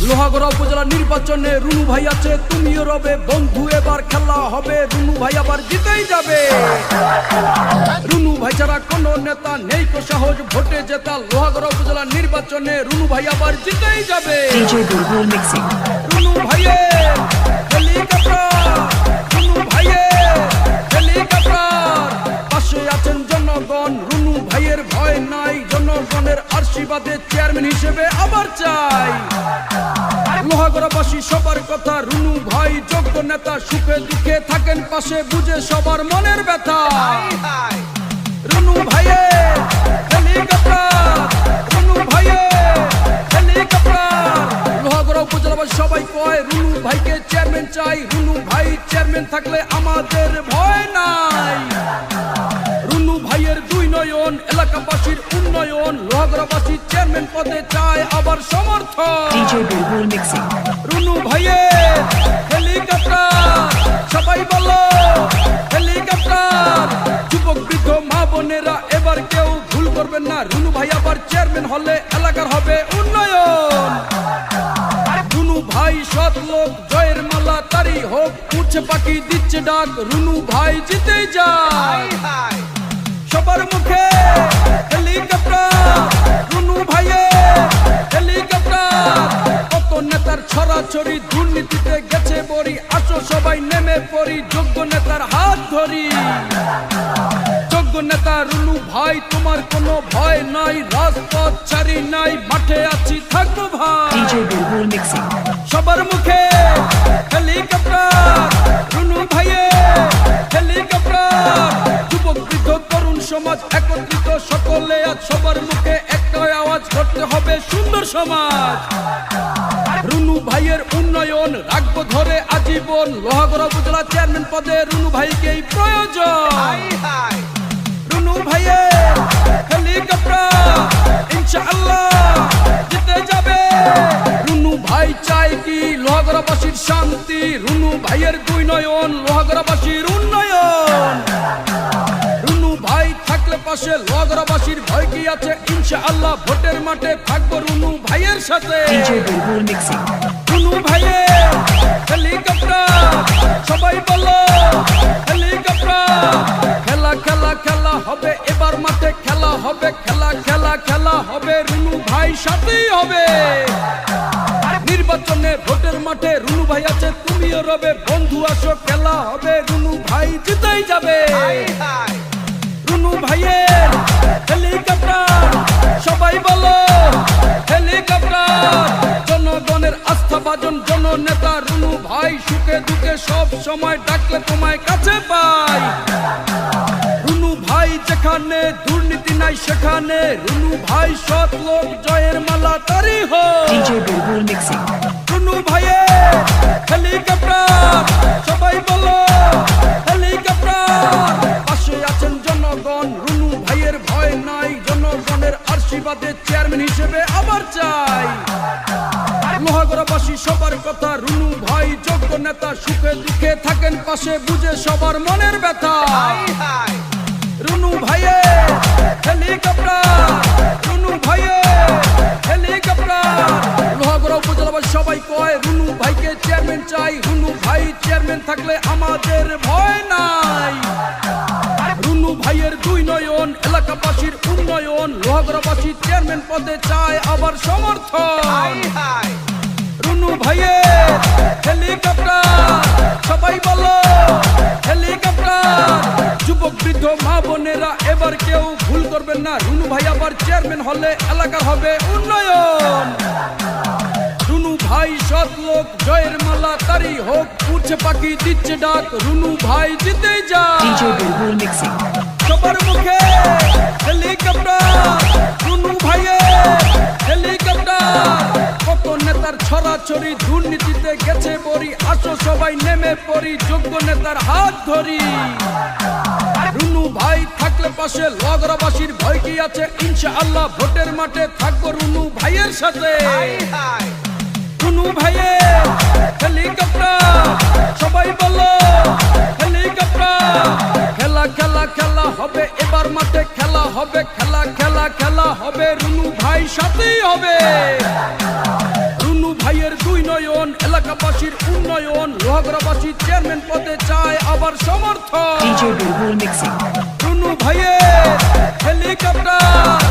লোহাগড়া উপজেলা নির্বাচনে রুনু ভাই আছে, তুমিও রবে বন্ধু, এবার খেলা হবে, রুনু ভাই আবার জিতেই যাবে। রুনু ভাই ছাড়া কোনো নেতা নেই তো সাহস ভোটে জেতা, লোহাগড়া উপজেলা নির্বাচনে রুনু ভাই আবার জিতেই যাবে। রুনু ভাইয়ে হেলিকপ্টার, রুনু ভাইয়ে হেলিকপ্টার, পাশে আছেন জনগণ, রুনু ভাইয়ের ভয় নাই, জনগণের আশীর্বাদে চেয়ারম্যান হিসেবে আবার চাই। লোহাগড়াবাসী সবার কথা, রুনু ভাই যোগ্য নেতা, সুখে দুঃখে থাকেন পাশে, বুঝে সবার মনের ব্যথা। রুনু ভাইয়ে হেলিকপ্টার, রুনু ভাইয়ে হেলিকপ্টার, লোহাগড়া উপজেলাবাসী সবাই কয় রুনু ভাইকে চেয়ারম্যান চাই, রুনু ভাই চেয়ারম্যান থাকলে আমাদের ভয় নাই। রুনু ভাইয়ের দুই নয়ন, এলাকাবাসীর উন্নয়ন, লোহাগড়াবাসী চেয়ারম্যান পদে চায় আবার সমর্থন। রুনু ভাইয়ে হেলিকপ্টার, সবাই বলো হেলিকপ্টার, যুবক বৃদ্ধ মা বোনেরা এবার কেউ ভুল করবেন না, রুনু ভাই আবার চেয়ারম্যান হলে এলাকার হবে উন্নয়ন। রুনু ভাই সৎ লোক, জয়ের মালা তারি হোক, উঠছে পাখি দিচ্ছে ডাক, রুনু ভাই জিতেই যায়। সবার মুখে হেলিকপ্টার, রুনু ভাইয়ে হেলিকপ্টার, কত নেতার ছড়াছড়ি, দুর্নীতিতে গেছে বড়ি, আসো সবাই নেমে পড়ি, যোগ্য নেতার হাত ধরি। যোগ্য নেতা রুনু ভাই, তোমার কোনো ভয় নাই, রাজপথ ছাড়ি নাই, মাঠে আছি থাকবো ভাই। সবার মুখে হেলিকপ্টার, রুনু ভাইয়ে হেলিকপ্টার, যুবক বৃদ্ধ তরুণ সমাজ একত্রিত, সকলে আজ সবার মুখে একটাই আওয়াজ, করতে হবে সুন্দর সমাজ। রুনু ভাইয়ের উন্নয়ন রাখবো ধরে আজীবন, লোহাগড়া উপজেলা চেয়ারম্যান পদে রুনু ভাইকেই প্রয়োজন। রুনু ভাইয়ের হেলিকপ্টার ইনশাআল্লাহ জিতে যাবে। রুনু ভাই চাই কি লোহাগড়াবাসীর শান্তি, রুনু ভাইয়ের দুই নয়ন, লোহাগড়াবাসীর উন্নয়ন। রুনু ভাই থাকলে পাশে লোহাগড়াবাসীর ভয় কি আছে, ইনশাআল্লাহ ভোটের মাঠে থাকবো রুনু ভাইয়ের সাথে। রুনু ভাইয়ের হেলিকপ্টার, সবাই বলো হেলিকপ্টার, খেলা খেলা খেলা হবে এবার মাঠে, খেলা হবে খেলা খেলা খেলা হবে, রুনু ভাই সাথেই হবে। নির্বাচনে ভোটের মাঠে রুনু ভাই আছে, তুমিও রবে বন্ধু, আসো খেলা হবে, রুনু ভাই জিতেই যাবে। রুনু ভাইয়ের হেলিকপ্টার, সবাই বলো হেলিকপ্টার, জনগণের আস্থা ভাজন জননেতা রুনু ভাই, সুখে দুঃখে সব সময় ডাকলে তোমায় কাছে পাই। রুনু ভাই যেখানে দুর্নীতি নাই সেখানে, রুনু ভাই সৎ লোক, জয়ের মালা তারি হোক। রুনু ভাইয়ের হেলিকপ্টার, সবাই বলো হেলিকপ্টার, পাশে আছেন জনগণ, রুনু ভাইয়ের ভয় নাই, জনগণের আশীর্বাদে চেয়ারম্যান হিসেবে আবার চাই। লোহাগড়াবাসী সবার কথা, রুনু ভাই যোগ্য নেতা, সুখে দুঃখে থাকেন পাশে, বুঝে সবার মনের ব্যথা। রুনু ভাইয়ে হেলিকপ্টার, রুনু ভাইয়ে হেলিকপ্টার, লোহাগড়া উপজেলাবাসী সবাই কয় রুনু ভাইকে চেয়ারম্যান চাই, রুনু ভাই চেয়ারম্যান থাকলে আমাদের ভয় নাই। রুনু ভাইয়ের দুই নয়ন, এলাকাবাসীর উন্নয়ন, লোহাগড়াবাসী চেয়ারম্যান পদে চায় আবার সমর্থন। রুনু ভাইয়ের হেলিকপ্টার, সবাই বলো হেলিকপ্টার, যুবক বৃদ্ধ মা বোনেরা এবার কেউ ভুল করবেন না, রুনু ভাই আবার চেয়ারম্যান হলে এলাকার হবে উন্নয়ন। রুনু ভাই সৎ লোক, জয়ের মালা তারি হোক, উঠছে পাখি দিচ্ছে ডাক, রুনু ভাই জিতেই যায়। সবার মুখে হেলিকপ্টার, রুনু ভাইয়ের হেলিকপ্টার, কত নেতার ছড়াছড়ি, দুর্নীতিতে গেছে বড়ি, আসো সবাই নেমে পড়ি, যোগ্য নেতার হাত ধরি। রুনু ভাই থাকলে পাশে লোহাগড়াবাসীর ভয় কি আছে, ইনশাআল্লাহ ভোটের মাঠে থাকবো রুনু ভাইয়ের সাথে। রুনু ভাইয়ের হেলিকপ্টার, সবাই বলো হেলিকপ্টার, খেলা খেলা খেলা হবে এবার মাঠে, খেলা হবে খেলা খেলা খেলা হবে, রুনু ভাই সাথেই হবে। রুনু ভাইয়ের এলাকাবাসীর উন্নয়ন, লোহাগড়াবাসী চেয়ারম্যান পদে চায় আবার সমর্থন। DJ Bulbul Mixing. রুনু ভাইয়ের হেলিকপ্টার